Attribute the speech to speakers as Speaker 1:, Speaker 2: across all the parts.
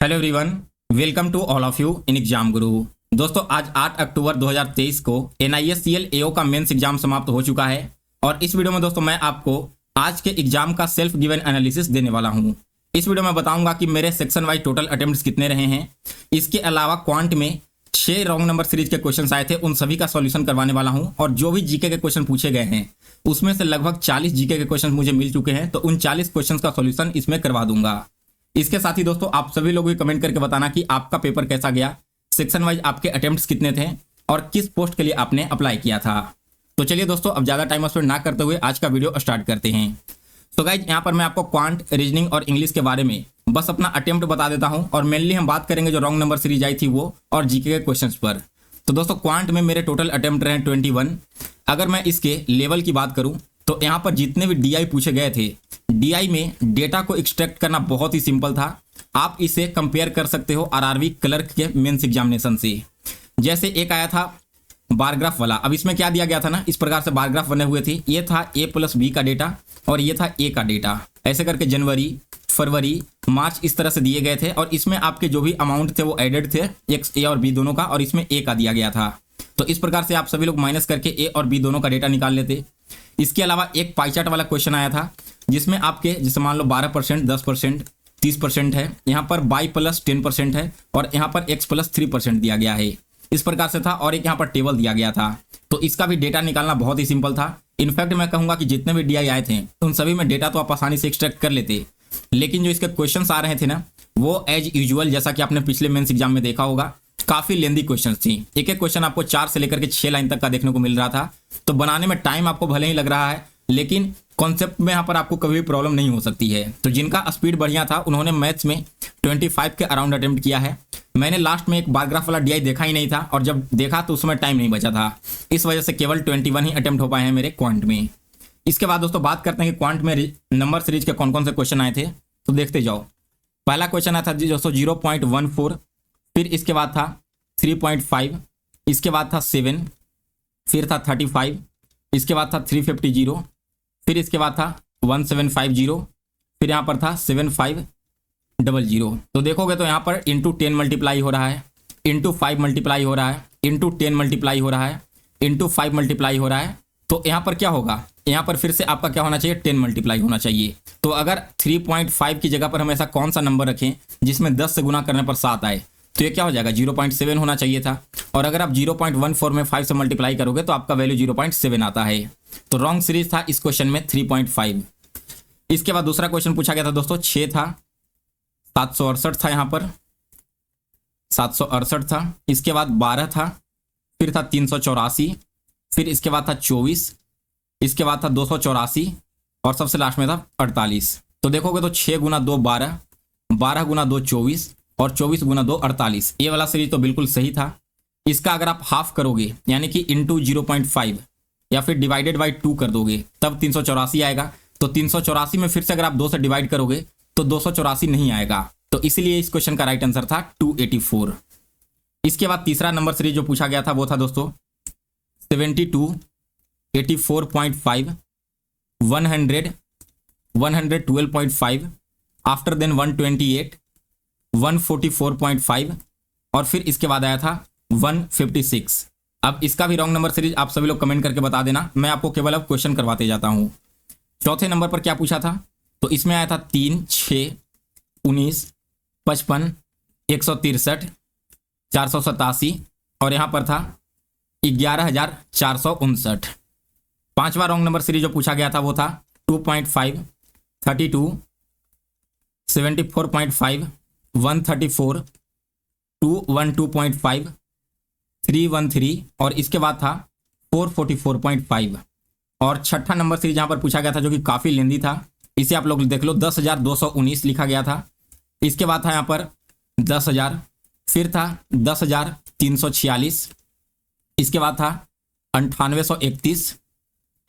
Speaker 1: Hello everyone, welcome to all of you in Exam Guru. दोस्तों, आज 8 अक्टूबर 2023 को NISCL AO का मेंस एग्जाम समाप्त हो चुका है और इस वीडियो में दोस्तों मैं आपको आज के एग्जाम का सेल्फ गिवन एनालिसिस देने वाला हूं। इस वीडियो में बताऊंगा कि मेरे सेक्शन वाइज टोटल अटेम्प्ट्स कितने रहे हैं। इसके अलावा क्वांट में 6 रॉन्ग नंबर सीरीज के क्वेश्चन आए थे, उन सभी का सॉल्यूशन करवाने वाला हूं और जो भी जीके के क्वेश्चन पूछे गए हैं उसमें से लगभग 40 जीके के क्वेश्चन मुझे मिल चुके हैं, तो उन 40 क्वेश्चन का सॉल्यूशन इसमें करवा दूंगा। इसके साथ ही दोस्तों आप सभी लोग भी कमेंट करके बताना कि आपका पेपर कैसा गया, सेक्शन वाइज आपके अटेम्प्ट्स कितने थे और किस पोस्ट के लिए आपने अप्लाई किया था। तो चलिए दोस्तों, अब ज्यादा टाइम स्पेंड ना करते हुए आज का वीडियो स्टार्ट करते हैं। तो गाइज, यहाँ पर मैं आपको क्वांट, रीजनिंग और इंग्लिश के बारे में बस अपना अटेम्प्ट बता देता हूँ और मेनली हम बात करेंगे जो रॉन्ग नंबर सीरीज आई थी वो और जीके के क्वेश्चन पर। तो दोस्तों, क्वांट में मेरे टोटल अटेम्प्ट रहे 21। अगर मैं इसके लेवल की बात करूँ तो यहाँ पर जितने भी DI पूछे गए थे, DI में डेटा को एक्सट्रैक्ट करना बहुत ही सिंपल था। आप इसे कंपेयर कर सकते हो RRB क्लर्क के मेंस एग्जामिनेशन से। जैसे एक आया था बारग्राफ वाला, अब इसमें क्या दिया गया था ना, इस प्रकार से बारग्राफ बने हुए थे। ये था A+B का डेटा और ये था A का डेटा, ऐसे करके जनवरी, फरवरी, मार्च इस तरह से दिए गए थे और इसमें आपके जो भी अमाउंट थे वो एडेड थे, A और B दोनों का, और इसमें A का दिया गया था। तो इस प्रकार से आप सभी लोग माइनस करके A और B दोनों का डेटा निकाल लेते। इसके अलावा एक पाई चार्ट वाला क्वेश्चन आया था जिसमें आपके जैसे मान लो 12%, 10%, 30% है, यहाँ पर y + 10% है और यहाँ पर x + 3% दिया गया है। इस प्रकार से था और एक यहाँ पर टेबल दिया गया था। तो इसका भी डेटा निकालना बहुत ही सिंपल था। इनफैक्ट मैं कहूँगा कि जितने भी DI आए थे उन सभी में डेटा तो आप आसानी से एक्सट्रैक्ट कर लेते, लेकिन जो इसके क्वेश्चन आ रहे थे ना वो एज यूजुअल, जैसा कि आपने पिछले मेंस एग्जाम में देखा होगा, काफी लेंदी क्वेश्चन थी। एक एक क्वेश्चन आपको 4 से लेकर के 6 लाइन तक का देखने को मिल रहा था। तो बनाने में टाइम आपको भले ही लग रहा है, लेकिन कॉन्सेप्ट में यहाँ पर आपको कभी भी प्रॉब्लम नहीं हो सकती है। तो जिनका स्पीड बढ़िया था उन्होंने मैथ्स में 25 के अराउंड अटेम्प्ट किया है। मैंने लास्ट में एक बारग्राफ वाला DI देखा ही नहीं था और जब देखा तो उसमें टाइम नहीं बचा था, इस वजह से केवल 21 ही अटेम्प्ट हो पाए हैं मेरे क्वांट में। इसके बाद दोस्तों बात करते हैं कि क्वांट में नंबर सीरीज के कौन कौन से क्वेश्चन आए थे, तो देखते जाओ। पहला क्वेश्चन आया था दोस्तों 0.14, फिर इसके बाद था 3.5, इसके बाद था 7, फिर था 35, इसके बाद था 350, फिर इसके बाद था 1750, फिर यहाँ पर था 7500। तो देखोगे तो यहाँ पर इंटू 10 मल्टीप्लाई हो रहा है, इंटू 5 मल्टीप्लाई हो रहा है, इंटू 10 मल्टीप्लाई हो रहा है, इंटू 5 मल्टीप्लाई हो रहा है। तो यहाँ पर क्या होगा, यहाँ पर फिर से आपका क्या होना चाहिए, 10 मल्टीप्लाई होना चाहिए। तो अगर 3.5 की जगह पर हम ऐसा कौन सा नंबर रखें जिसमें 10 से गुना करने पर 7 आए, तो ये क्या हो जाएगा, 0.7 होना चाहिए था। और अगर आप 0.14 में 5 से मल्टीप्लाई करोगे तो आपका वैल्यू 0.7 आता है। तो रॉन्ग सीरीज था इस क्वेश्चन में 3.5। इसके बाद दूसरा क्वेश्चन पूछा गया था दोस्तों 6 था, 768 था, यहाँ पर 768 था, इसके बाद 12 था, फिर था 384, फिर इसके बाद था 24, इसके बाद था 284 और सबसे लास्ट में था 48। तो देखोगे तो 6 × 2 12, 12 × 2 24 और 24 × 2 48। ये वाला सीरीज तो बिल्कुल सही था। इसका अगर आप हाफ करोगे यानी कि इंटू 0.5 या फिर डिवाइडेड बाई 2 कर दोगे तब 384 आएगा। तो 384 में फिर से अगर आप 2 से डिवाइड करोगे तो 284 नहीं आएगा। तो इसलिए इस क्वेश्चन का राइट आंसर था 284। इसके बाद तीसरा नंबर सीरीज जो पूछा गया था वो था दोस्तों 72, 84.5, 100, 112.5, आफ्टर देन 128, 144.5 और फिर इसके बाद आया था 156। अब इसका भी रॉन्ग नंबर सीरीज आप सभी लोग कमेंट करके बता देना, मैं आपको केवल अब क्वेश्चन करवाते जाता हूं। चौथे नंबर पर क्या पूछा था, तो इसमें आया था 3, 6, 19, 55, 163, 487 और यहां पर था 11,459। पांचवा रॉन्ग नंबर सीरीज जो पूछा गया था वो था 2.5, 32, 74.5, 134, 212.5, 313 और इसके बाद था 444.5। और छठा नंबर सीरीज यहाँ पर पूछा गया था जो कि काफ़ी लेंदी था, इसे आप लोग देख लो, 10,219 लिखा गया था। इसके बाद था यहाँ पर 10,000, फिर था 10,346, इसके बाद था 9831,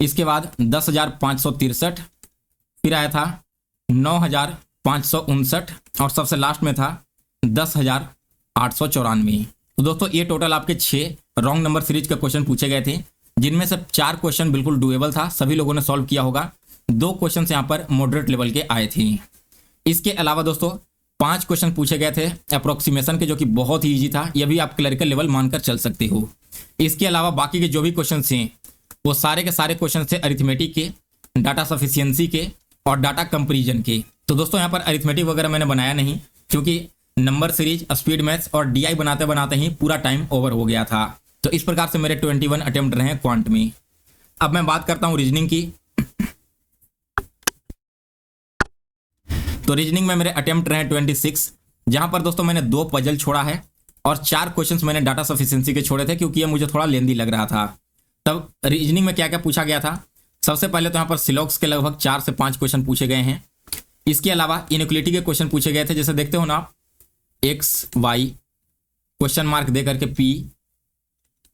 Speaker 1: इसके बाद 10,563, फिर आया था 9,559 और सबसे लास्ट में था 10,894। तो दोस्तों ये टोटल आपके 6 रॉन्ग नंबर सीरीज के क्वेश्चन पूछे गए थे, जिनमें से 4 क्वेश्चन बिल्कुल डुएबल था, सभी लोगों ने सॉल्व किया होगा। 2 क्वेश्चन यहाँ पर मॉडरेट लेवल के आए थे। इसके अलावा दोस्तों 5 क्वेश्चन पूछे गए थे अप्रोक्सीमेशन के, जो कि बहुत ही ईजी था। ये भी आप क्लरिकल लेवल मानकर चल सकते हो। इसके अलावा बाकी के जो भी क्वेश्चन थे वो सारे के सारे क्वेश्चन थे अरिथमेटिक के, डाटा सफिशियंसी के और डाटा कंपेरिजन के। तो दोस्तों यहाँ पर अरिथमेटिक वगैरह मैंने बनाया नहीं, क्योंकि नंबर सीरीज, स्पीड मैथ्स और डीआई बनाते बनाते ही पूरा टाइम ओवर हो गया था। तो इस प्रकार से मेरे 21 अटेम्प्ट रहे क्वांट में। अब मैं बात करता हूँ रीजनिंग की। तो रीजनिंग में मेरे अटेम्प्ट रहे 26, जहां पर दोस्तों मैंने 2 पजल छोड़ा है और 4 क्वेश्चंस मैंने डाटा सफिशिएंसी के छोड़े थे, क्योंकि ये मुझे थोड़ा लेंदी लग रहा था। तब रीजनिंग में क्या क्या पूछा गया था, सबसे पहले तो यहाँ पर सिलॉक्स के लगभग 4 से 5 क्वेश्चन पूछे गए हैं। इसके अलावा इनइक्वालिटी के क्वेश्चन पूछे गए थे, जैसे देखते हो ना आप, एक्स वाई क्वेश्चन मार्क दे करके पी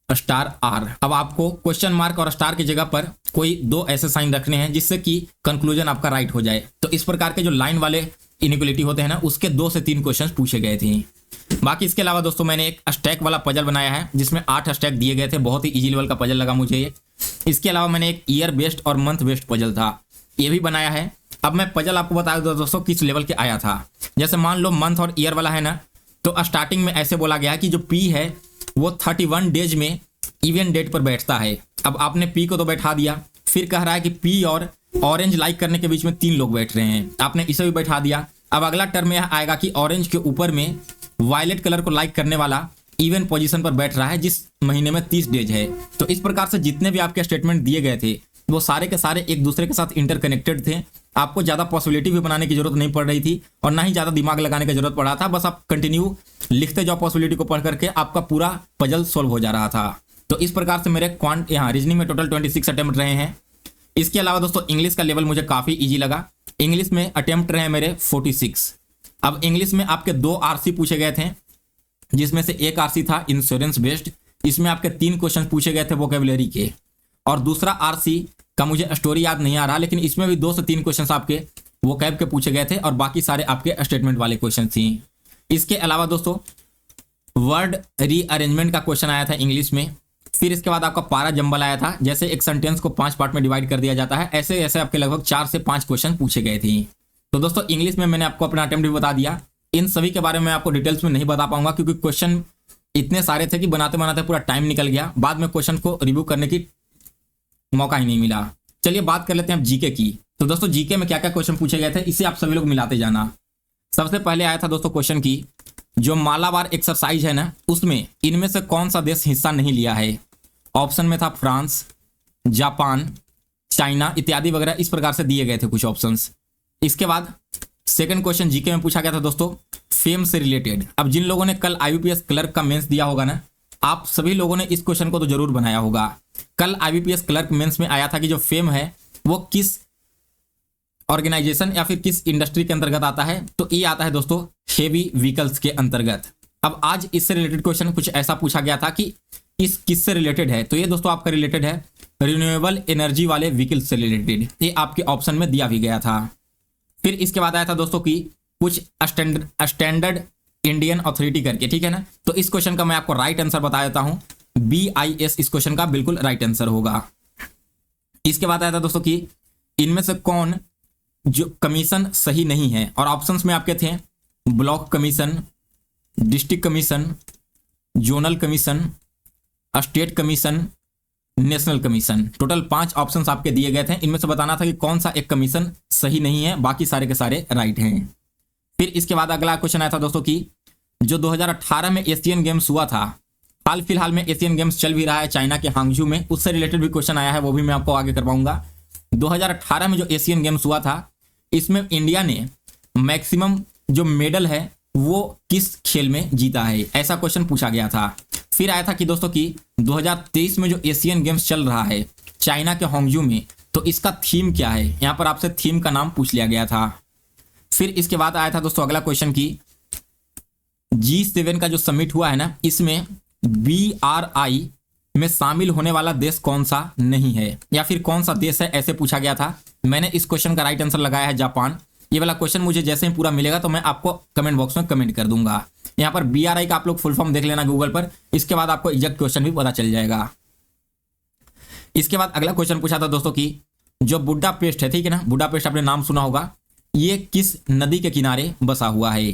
Speaker 1: स्टार आर। अब आपको क्वेश्चन मार्क और स्टार की जगह पर कोई 2 ऐसे साइन रखने हैं जिससे कि कंक्लूजन आपका राइट हो जाए। तो इस प्रकार के जो लाइन वाले इनइक्वालिटी होते हैं ना, उसके 2 से 3 क्वेश्चन पूछे गए थे। बाकी इसके अलावा दोस्तों मैंने एक स्टैक वाला पजल बनाया है, जिसमें 8 स्टैक दिए गए थे। बहुत ही इजी लेवल का पजल लगा मुझे ये। इसके अलावा मैंने एक ईयर बेस्ड और मंथ बेस्ड पजल था, ये भी बनाया है। अब मैं पजल आपको बता दूं दोस्तों किस लेवल के आया था। जैसे मान लो मंथ और ईयर वाला है ना, तो स्टार्टिंग में ऐसे बोला गया कि जो पी है वो 31 डेज में इवन डेट पर बैठता है। अब आपने पी को तो बैठा दिया, फिर कह रहा है कि पी और ऑरेंज लाइक करने के बीच में 3 लोग बैठ रहे हैं, आपने इसे भी बैठा दिया। अब अगला टर्म यह आएगा कि ऑरेंज के ऊपर में वायलेट कलर को लाइक करने वाला इवन पोजीशन पर बैठ रहा है, जिस महीने में 30 डेज है। तो इस प्रकार से जितने भी आपके स्टेटमेंट दिए गए थे वो सारे के सारे एक दूसरे के साथ इंटरकनेक्टेड थे। आपको ज्यादा पॉसिबिलिटी भी बनाने की जरूरत नहीं पड़ रही थी और ना ही ज्यादा दिमाग लगाने की जरूरत पड़ रहा था। बस आप कंटिन्यू लिखते जाओ पॉसिबिलिटी को पढ़ करके, आपका पूरा पजल सोल्व हो जा रहा था। तो इस प्रकार से मेरे क्वांट यहाँ रीजनिंग में टोटल 26 अटेम्प्ट रहे हैं। इसके अलावा दोस्तों इंग्लिश का लेवल मुझे काफी इजी लगा। इंग्लिश में अटेम्प्ट रहे मेरे 46। अब इंग्लिश में आपके 2 आरसी पूछे गए थे, जिसमें से एक आरसी था इंश्योरेंस बेस्ड। इसमें आपके 3 क्वेश्चन पूछे गए थे वोकेबुलरी के, और दूसरा आरसी का मुझे स्टोरी याद नहीं आ रहा, लेकिन इसमें भी 2 से 3 क्वेश्चन आपके वोकैब के पूछे गए थे और बाकी सारे आपके स्टेटमेंट वाले क्वेश्चन थे। इसके अलावा दोस्तों वर्ड रीअरेंजमेंट का क्वेश्चन आया था इंग्लिश में। फिर इसके बाद आपका पारा जंबल आया था, जैसे एक सेंटेंस को 5 पार्ट में डिवाइड कर दिया जाता है, ऐसे ऐसे आपके लगभग 4 से 5 क्वेश्चन पूछे गए थे। तो दोस्तों इंग्लिश में मैंने आपको अपना अटेम्प्ट भी बता दिया। इन सभी के बारे में आपको डिटेल्स में नहीं बता पाऊंगा, क्योंकि क्वेश्चन इतने सारे थे कि बनाते बनाते पूरा टाइम निकल गया। बाद में क्वेश्चन को रिव्यू करने की मौका ही नहीं मिला। चलिए बात कर लेते हैं अब जीके की। तो दोस्तों जीके में क्या क्या क्वेश्चन पूछे गए थे, इसे आप सभी लोग मिलाते जाना। सबसे पहले आया था दोस्तों क्वेश्चन की जो मालाबार एक्सरसाइज है ना, उसमें इनमें से कौन सा देश हिस्सा नहीं लिया है। ऑप्शन में था फ्रांस, जापान, चाइना इत्यादि वगैरह, इस प्रकार से दिए गए थे कुछ ऑप्शंस। इसके बाद सेकंड क्वेश्चन जीके में पूछा गया था दोस्तों फेम से रिलेटेड। अब जिन लोगों ने कल आईबीपीएस क्लर्क का मेंस दिया होगा ना, आप सभी लोगों ने इस क्वेश्चन को तो जरूर बनाया होगा। कल आईबीपीएस क्लर्क मेंस में आया था कि जो फेम है वो किस ऑर्गेनाइजेशन या फिर किस इंडस्ट्री के अंतर्गत आता है, तो ये आता है दोस्तों हेवी व्हीकल्स के अंतर्गत। अब आज इससे रिलेटेड क्वेश्चन कुछ ऐसा पूछा गया था कि इस किससे रिलेटेड है, तो ये दोस्तों आपका रिलेटेड है रिन्यूएबल एनर्जी वाले व्हीकल्स से रिलेटेड। ये आपके ऑप्शन में दिया भी गया था। फिर इसके बाद आया था दोस्तों की कुछ स्टैंडर्ड इंडियन अथॉरिटी करके, ठीक है ना। तो इस क्वेश्चन का मैं आपको राइट आंसर बता देता हूं, BIS इस क्वेश्चन का बिल्कुल राइट आंसर होगा। इसके बाद आया था दोस्तों की इनमें से कौन जो कमीशन सही नहीं है, और ऑप्शंस में आपके थे block commission, district commission, zonal commission, state commission, national commission. Total 5 options आपके दिए गए थे। इनमें से बताना था कि कौन सा एक कमीशन सही नहीं है, बाकी सारे के सारे राइट हैं। फिर इसके बाद अगला क्वेश्चन आया था दोस्तों की जो 2018 में एशियन गेम्स हुआ था, हाल फिलहाल में एशियन गेम्स चल भी रहा है चाइना के हांगझू में, उससे रिलेटेड भी क्वेश्चन आया है, वो भी मैं आपको आगे करवाऊंगा। 2018 में जो एशियन गेम्स हुआ था, इसमें इंडिया ने मैक्सिमम जो मेडल है वो किस खेल में जीता है, ऐसा क्वेश्चन पूछा गया था। फिर आया था कि दोस्तों की 2023 में जो एशियन गेम्स चल रहा है चाइना के हांगझू में, तो इसका थीम क्या है, यहां पर आपसे थीम का नाम पूछ लिया गया था। फिर इसके बाद आया था दोस्तों अगला क्वेश्चन की G7 का जो समिट हुआ है ना, इसमें BRI में शामिल होने वाला देश कौन सा नहीं है, या फिर कौन सा देश है, ऐसे पूछा गया था। मैंने इस क्वेश्चन का राइट आंसर लगाया है जापान। ये वाला क्वेश्चन मुझे जैसे ही पूरा मिलेगा तो मैं आपको कमेंट बॉक्स में कमेंट कर दूंगा। यहाँ पर BRI का आप लोग फुल फॉर्म देख लेना गूगल पर, इसके बाद आपको एग्जैक्ट क्वेश्चन भी पता चल जाएगा। इसके बाद अगला क्वेश्चन पूछा था दोस्तों की जो बुडापेस्ट है, ठीक है ना, बुडापेस्ट आपने नाम सुना होगा, ये किस नदी के किनारे बसा हुआ है।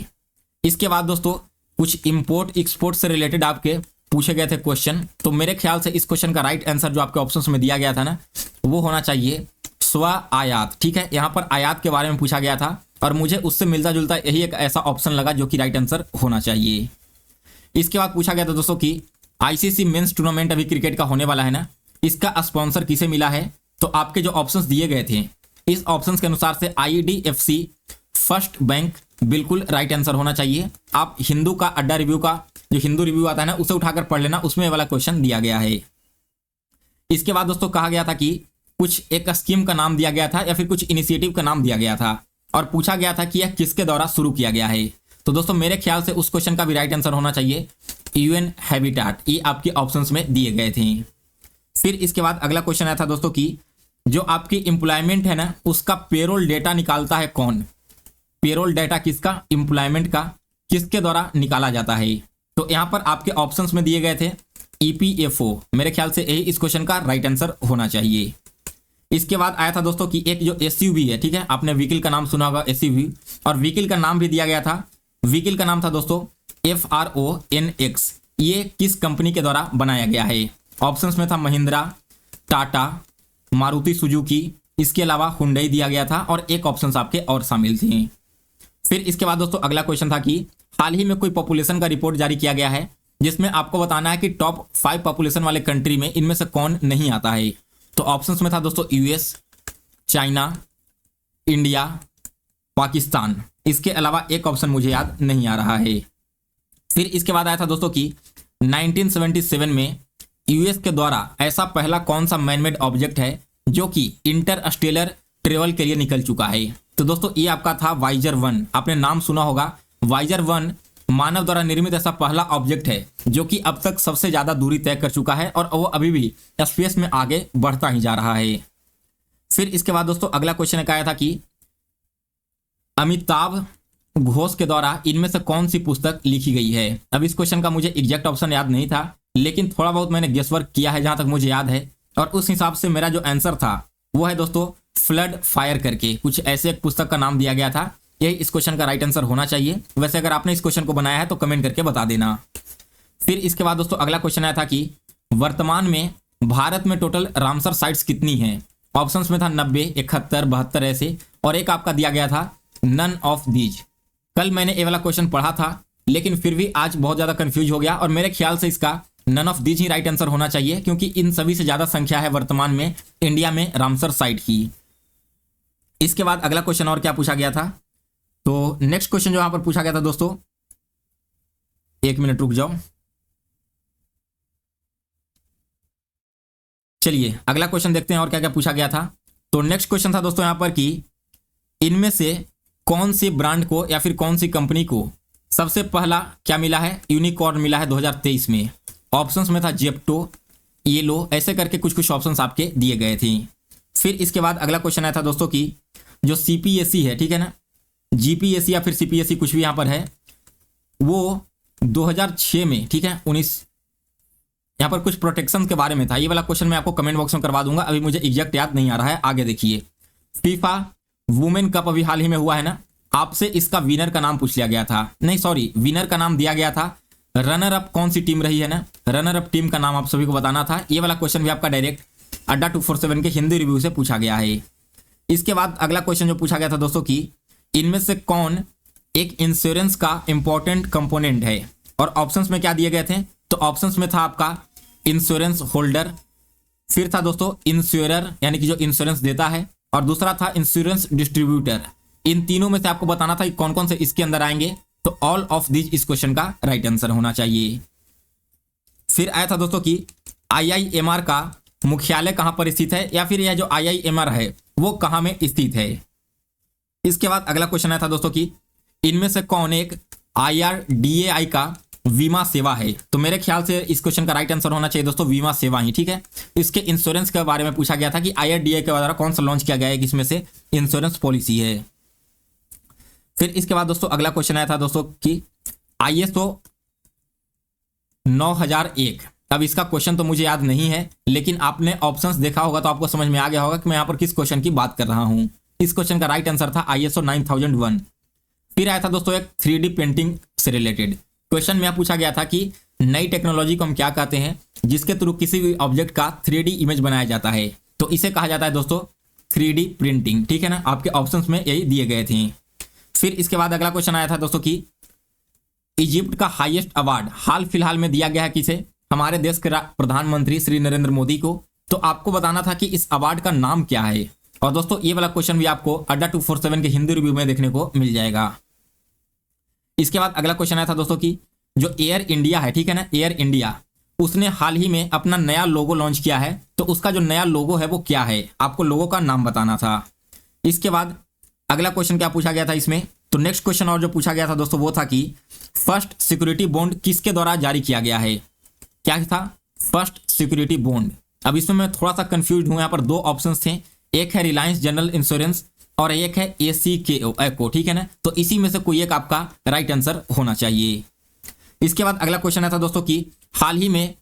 Speaker 1: इसके बाद दोस्तों कुछ इंपोर्ट एक्सपोर्ट से रिलेटेड आपके पूछे गए थे क्वेश्चन। तो मेरे ख्याल से इस क्वेश्चन का राइट आंसर जो आपके ऑप्शंस में दिया गया था ना, वो होना चाहिए स्व आयात। ठीक है, यहाँ पर आयात के बारे में पूछा गया था और मुझे उससे मिलता जुलता यही एक ऐसा ऑप्शन लगा जो कि राइट आंसर होना चाहिए। इसके बाद पूछा गया था दोस्तों कि आईसीसी मेंस टूर्नामेंट अभी क्रिकेट का होने वाला है ना, इसका स्पॉन्सर किसे मिला है? तो आपके जो ऑप्शंस दिए गए थे, इस ऑप्शंस के अनुसार से IDFC फर्स्ट बैंक बिल्कुल राइट आंसर होना चाहिए। आप हिंदू का अड्डा रिव्यू का जो हिंदू रिव्यू आता है ना, उसे उठाकर पढ़ लेना, उसमें वाला क्वेश्चन दिया गया है। इसके बाद दोस्तों कहा गया था कि कुछ एक स्कीम का नाम दिया गया था या फिर कुछ इनिशिएटिव का नाम दिया गया था और पूछा गया था कि यह किसके द्वारा शुरू किया गया है। तो दोस्तों मेरे ख्याल से उस क्वेश्चन का भी राइट आंसर होना चाहिए UN हैबिटेट। ये आपके ऑप्शंस में दिए गए थे। फिर इसके बाद अगला क्वेश्चन आया था दोस्तों कि जो आपकी एम्प्लॉयमेंट है ना, उसका पेरोल डेटा निकालता है कौन? पेरोल डेटा किसका? एम्प्लॉयमेंट का किसके द्वारा निकाला जाता है? तो यहां पर आपके ऑप्शंस में दिए गए थे EPFO। मेरे ख्याल से यही इस क्वेश्चन का राइट आंसर होना चाहिए। इसके बाद आया था दोस्तों कि एक जो SUV है, ठीक है, आपने व्हीकल का नाम सुना होगा SUV, और व्हीकल का नाम भी दिया गया था। व्हीकल का नाम था दोस्तों FRONX। ये किस कंपनी के द्वारा बनाया गया है? ऑप्शंस में था महिंद्रा, टाटा, मारुति सुजुकी, इसके अलावा हुंडई दिया गया था और एक ऑप्शंस आपके और शामिल थे। फिर इसके बाद दोस्तों अगला क्वेश्चन था कि हाल ही में कोई पॉपुलेशन का रिपोर्ट जारी किया गया है जिसमें आपको बताना है कि टॉप 5 पॉपुलेशन वाले कंट्री में इनमें से कौन नहीं आता है। तो ऑप्शंस में था दोस्तों US, चाइना, इंडिया, पाकिस्तान। इसके अलावा एक ऑप्शन मुझे याद नहीं आ रहा है। फिर इसके बाद आया था दोस्तों कि 1977 में US के द्वारा ऐसा पहला कौन सा मैनमेड ऑब्जेक्ट है जो कि इंटरस्टेलर ट्रेवल के लिए निकल चुका है? तो दोस्तों ये आपका था वाइजर 1। आपने नाम सुना होगा। वाइजर 1 मानव द्वारा निर्मित ऐसा पहला ऑब्जेक्ट है जो कि अब तक सबसे ज्यादा दूरी तय कर चुका है और वो अभी भी स्पेस में आगे बढ़ता ही जा रहा है। फिर इसके बाद दोस्तों अगला क्वेश्चन आया था कि अमिताभ घोष के द्वारा इनमें से कौन सी पुस्तक लिखी गई है? अब इस क्वेश्चन का मुझे एग्जैक्ट ऑप्शन याद नहीं था, लेकिन थोड़ा बहुत मैंने गेस वर्क किया है जहां तक मुझे याद है, और उस हिसाब से मेरा जो आंसर था वो है दोस्तों फ्लड फायर करके कुछ ऐसे एक पुस्तक का नाम दिया गया था। यही इस क्वेश्चन का राइट आंसर होना चाहिए। वैसे अगर आपने इस क्वेश्चन को बनाया है तो कमेंट करके बता देना। फिर इसके बाद दोस्तों अगला क्वेश्चन आया था कि वर्तमान में भारत में टोटल रामसर साइट्स कितनी हैं? ऑप्शंस में था 90, 71, 72 ऐसे, और एक आपका दिया गया था नन ऑफ दीज। कल मैंने ये वाला क्वेश्चन पढ़ा था लेकिन फिर भी आज बहुत ज्यादा कंफ्यूज हो गया और मेरे ख्याल से इसका नन ऑफ दीज ही राइट आंसर होना चाहिए, क्योंकि इन सभी से ज्यादा संख्या है वर्तमान में इंडिया में रामसर साइट की। इसके बाद अगला क्वेश्चन और क्या पूछा गया था? तो नेक्स्ट क्वेश्चन जो यहां पर पूछा गया था दोस्तों, एक मिनट रुक जाओ, चलिए अगला क्वेश्चन देखते हैं और क्या क्या पूछा गया था। तो नेक्स्ट क्वेश्चन था दोस्तों यहां पर कि इनमें से कौन सी ब्रांड को या फिर कौन सी कंपनी को सबसे पहला क्या मिला है? यूनिकॉर्न मिला है 2023 में। ऑप्शंस में था जेप्टो, येलो, ऐसे करके कुछ कुछ ऑप्शंस आपके दिए गए थे। फिर इसके बाद अगला क्वेश्चन आया था दोस्तों कि जो CPSE है, ठीक है ना, GPSE या फिर CPSE कुछ भी यहां पर है, वो 2006 में, ठीक है, 19 यहां पर कुछ प्रोटेक्शन के बारे में था। ये वाला क्वेश्चन मैं आपको कमेंट बॉक्स में करवा दूंगा, अभी मुझे एग्जैक्ट याद नहीं आ रहा है। आगे देखिए, फीफा वुमेन कप अभी हाल ही में हुआ है ना, आपसे इसका विनर का नाम पूछ लिया गया था। नहीं सॉरी, विनर का नाम दिया गया था। रनर अप कौन सी टीम रही है ना, रनर अप टीम का नाम आप सभी को बताना था। ये वाला क्वेश्चन भी आपका डायरेक्ट अड्डा 247 के हिंदी रिव्यू से पूछा गया है। इसके बाद अगला क्वेश्चन जो पूछा गया था दोस्तों कि इनमें से कौन एक इंश्योरेंस का इंपॉर्टेंट कंपोनेंट है? और ऑप्शंस में क्या दिए गए थे? तो ऑप्शंस में था आपका इंश्योरेंस होल्डर, फिर था दोस्तों इंश्योरर यानी कि जो इंश्योरेंस देता है, और दूसरा था इंश्योरेंस डिस्ट्रीब्यूटर। इन तीनों में से आपको बताना था कि कौन कौन से इसके अंदर आएंगे। तो ऑल ऑफ दीज इस क्वेश्चन का राइट आंसर होना चाहिए। फिर आया था दोस्तों कि IIMR का मुख्यालय कहां पर स्थित है, या फिर यह जो IIMR है वो कहां में स्थित है। इसके बाद अगला क्वेश्चन आया था दोस्तों कि इनमें से कौन एक IRDAI का बीमा सेवा है? तो मेरे ख्याल से इस क्वेश्चन का राइट आंसर होना चाहिए दोस्तों बीमा सेवा ही, ठीक है। इसके इंश्योरेंस के बारे में पूछा गया था कि IRDAI के द्वारा कौन सा लॉन्च किया गया है, इसमें से इंश्योरेंस पॉलिसी है। फिर इसके बाद दोस्तों अगला क्वेश्चन आया था दोस्तों कि ISO 9001। अब इसका क्वेश्चन तो मुझे याद नहीं है, लेकिन आपने ऑप्शंस देखा होगा तो आपको समझ में आ गया होगा कि मैं यहाँ पर किस क्वेश्चन की बात कर रहा हूँ। इस क्वेश्चन का राइट आंसर था ISO 9001। फिर आया था दोस्तों एक 3D पेंटिंग से रिलेटेड। क्वेश्चन में पूछा गया था कि नई टेक्नोलॉजी को हम क्या कहते हैं जिसके थ्रू किसी भी ऑब्जेक्ट का 3D इमेज बनाया जाता है, तो इसे कहा जाता है दोस्तों 3D प्रिंटिंग। ठीक है ना, आपके ऑप्शंस में यही दिए गए थे। फिर इसके बाद अगला क्वेश्चन आया था दोस्तों कि इजिप्ट का हाईएस्ट अवार्ड हाल फिलहाल में दिया गया है किसे? हमारे देश के प्रधानमंत्री श्री नरेंद्र मोदी को। तो आपको बताना था कि इस अवार्ड का नाम क्या है। और दोस्तों ये वाला क्वेश्चन भी आपको अड्डा 247 के हिंदी रिव्यू में देखने को मिल जाएगा। इसके बाद अगला क्वेश्चन आया था दोस्तों कि जो एयर इंडिया है, ठीक है ना, एयर इंडिया, उसने हाल ही में अपना नया लोगो लॉन्च किया है। तो उसका जो नया लोगो है वो क्या है? आपको लोगो का नाम बताना था। इसके बाद अगला क्वेश्चन क्या पूछा गया था इसमें? तो नेक्स्ट क्वेश्चन और जो पूछा गया था दोस्तों वो था कि फर्स्ट सिक्योरिटी बॉन्ड किसके द्वारा जारी किया गया है? क्या था? First security bond. अब इसमें मैं थोड़ा सा कंफ्यूज हूं। यहाँ पर दो ऑप्शंस थे, एक है रिलायंस जनरल इंश्योरेंस और एक है ACKO, ठीक है ना। तो इसी में से कोई एक आपका राइट आंसर होना चाहिए। इसके बाद अगला क्वेश्चन आया था दोस्तों कि हाल ही में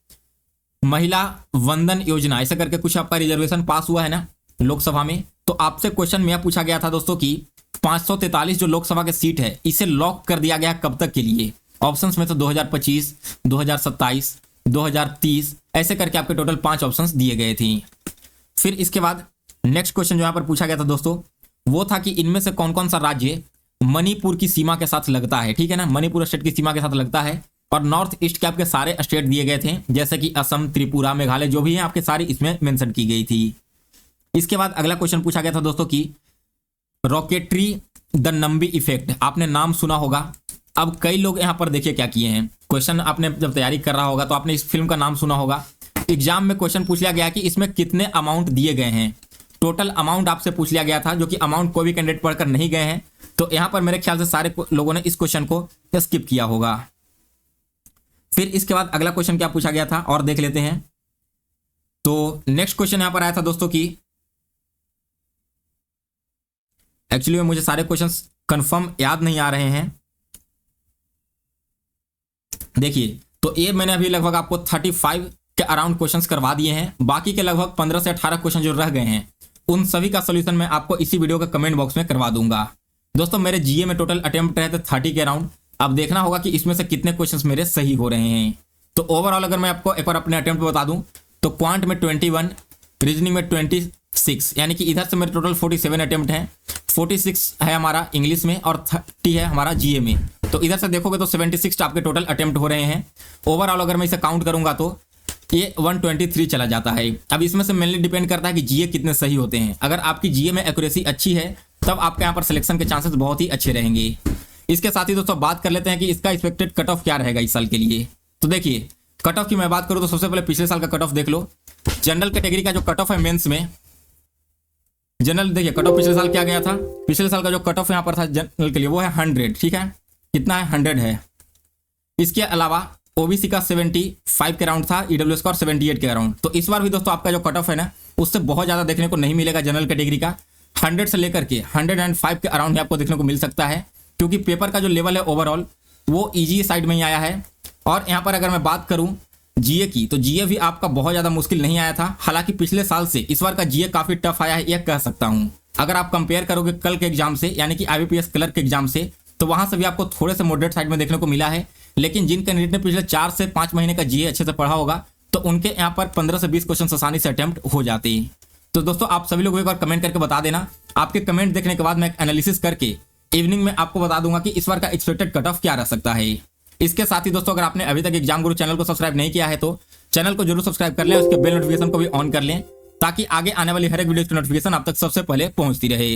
Speaker 1: महिला वंदन योजना ऐसा करके कुछ आपका रिजर्वेशन पास हुआ है ना लोकसभा में। तो आपसे क्वेश्चन में पूछा गया था दोस्तों कि 543 जो लोकसभा के सीट है इसे लॉक कर दिया गया कब तक के लिए? ऑप्शंस में तो 2025, 2027, 2030 ऐसे करके आपके टोटल 5 ऑप्शंस दिए गए थे। फिर इसके बाद नेक्स्ट क्वेश्चन जो यहाँ पर पूछा गया था दोस्तों वो था कि इनमें से कौन कौन सा राज्य मणिपुर की सीमा के साथ लगता है? ठीक है ना, मणिपुर स्टेट की सीमा के साथ लगता है। और नॉर्थ ईस्ट के आपके सारे स्टेट दिए गए थे जैसे कि असम, त्रिपुरा, मेघालय जो भी है आपके सारी इसमें मेंशन की गई थी। इसके बाद अगला क्वेश्चन पूछा गया था दोस्तों कि रॉकेटरी द नंबी इफेक्ट, आपने नाम सुना होगा। अब कई लोग यहाँ पर देखिए क्या किए हैं। क्वेश्चन आपने जब तैयारी कर रहा होगा तो आपने इस फिल्म का नाम सुना होगा। एग्जाम में क्वेश्चन पूछ लिया गया कि इसमें कितने अमाउंट दिए गए हैं। टोटल अमाउंट आपसे पूछ लिया गया था जो कि अमाउंट कोई भी कैंडिडेट पढ़कर नहीं गए हैं। तो यहाँ पर मेरे ख्याल से सारे लोगों ने इस क्वेश्चन को स्किप किया होगा। फिर इसके बाद अगला क्वेश्चन क्या पूछा गया था और देख लेते हैं। तो नेक्स्ट क्वेश्चन यहां पर आया था दोस्तों कि एक्चुअली मुझे सारे क्वेश्चंस कंफर्म याद नहीं आ रहे हैं। देखिए तो ये मैंने अभी लगभग आपको 35 के अराउंड क्वेश्चंस करवा दिए हैं। बाकी के लगभग 15 से 18 क्वेश्चन जो रह गए हैं उन सभी का सोल्यूशन मैं आपको इसी वीडियो के कमेंट बॉक्स में करवा दूंगा। दोस्तों मेरे जीए में टोटल अटेम्प्ट रहे थे 30 के अराउंड। अब देखना होगा कि इसमें से कितने क्वेश्चंस मेरे सही हो रहे हैं। तो ओवरऑल अगर मैं आपको एक बार अपने अटेम्प्ट बता दूं तो क्वांट में 21, रीजनिंग में 26, यानी कि इधर से मेरे टोटल 47 अटेम्प्ट हैं। 46 है हमारा इंग्लिश में और 30 है हमारा जीए में। तो इधर से देखोगे तो 76 आपके टोटल अटेम्प्ट हो रहे हैं। ओवरऑल अगर मैं इसे काउंट करूंगा तो ये 123 चला जाता है। अब इसमें से मेनली डिपेंड करता है कि जीए कितने सही होते हैं। अगर आपकी जीए में एक्यूरेसी अच्छी है तब आपके यहाँ पर सिलेक्शन के चांसेस बहुत ही अच्छे रहेंगे। इसके साथ ही दोस्तों बात कर लेते हैं कि इसका एक्सपेक्टेड कट ऑफ क्या रहेगा इस साल के लिए। तो देखिए कट ऑफ की मैं बात करूं तो सबसे पहले पिछले साल का कट ऑफ देख लो। जनरल कैटेगरी का जो कट ऑफ है मेंस में, जनरल देखिए कट ऑफ पिछले साल क्या गया था। पिछले साल का जो कट ऑफ यहाँ पर था जनरल के लिए वो है 100, ठीक है, कितना है 100 है। इसके अलावा ओबीसी का 75 के अराउंड था, ईडब्ल्यूएस का 78 के अराउंड। तो इस बार भी दोस्तों आपका जो कट ऑफ है ना उससे बहुत ज्यादा देखने को नहीं मिलेगा। जनरल कैटेगरी का 100 से लेकर के 105 के अराउंड आपको देखने को मिल सकता है, क्योंकि पेपर का जो लेवल है ओवरऑल वो इजी साइड में ही आया है। और यहाँ पर अगर मैं बात करूँ जीए की तो जीए भी आपका बहुत ज़्यादा मुश्किल नहीं आया था। हालांकि पिछले साल से इस बार का जीए काफ़ी टफ आया है, यह कह सकता हूँ। अगर आप कंपेयर करोगे कल के एग्जाम से यानी कि IBPS क्लर्क के एग्जाम से तो वहाँ से भी आपको थोड़े से मॉडरेट साइड में देखने को मिला है। लेकिन जिन कैंडिडेट ने पिछले 4 से 5 महीने का जीए अच्छे से पढ़ा होगा तो उनके यहाँ पर 15 से 20 क्वेश्चन आसानी से अटेम्प्ट हो जाते हैं। तो दोस्तों आप सभी लोग एक बार कमेंट करके बता देना। आपके कमेंट देखने के बाद मैं एनालिसिस करके इवनिंग में आपको बता दूंगा कि इस बार का एक्सपेक्टेड कट ऑफ क्या रह सकता है। इसके साथ ही दोस्तों अगर आपने अभी तक एग्जाम गुरु चैनल को सब्सक्राइब नहीं किया है तो चैनल को जरूर सब्सक्राइब कर लें, उसके बेल नोटिफिकेशन को भी ऑन कर लें ताकि आगे आने वाली हर एक वीडियो की नोटिफिकेशन आप तक सबसे पहले पहुंचती रहे।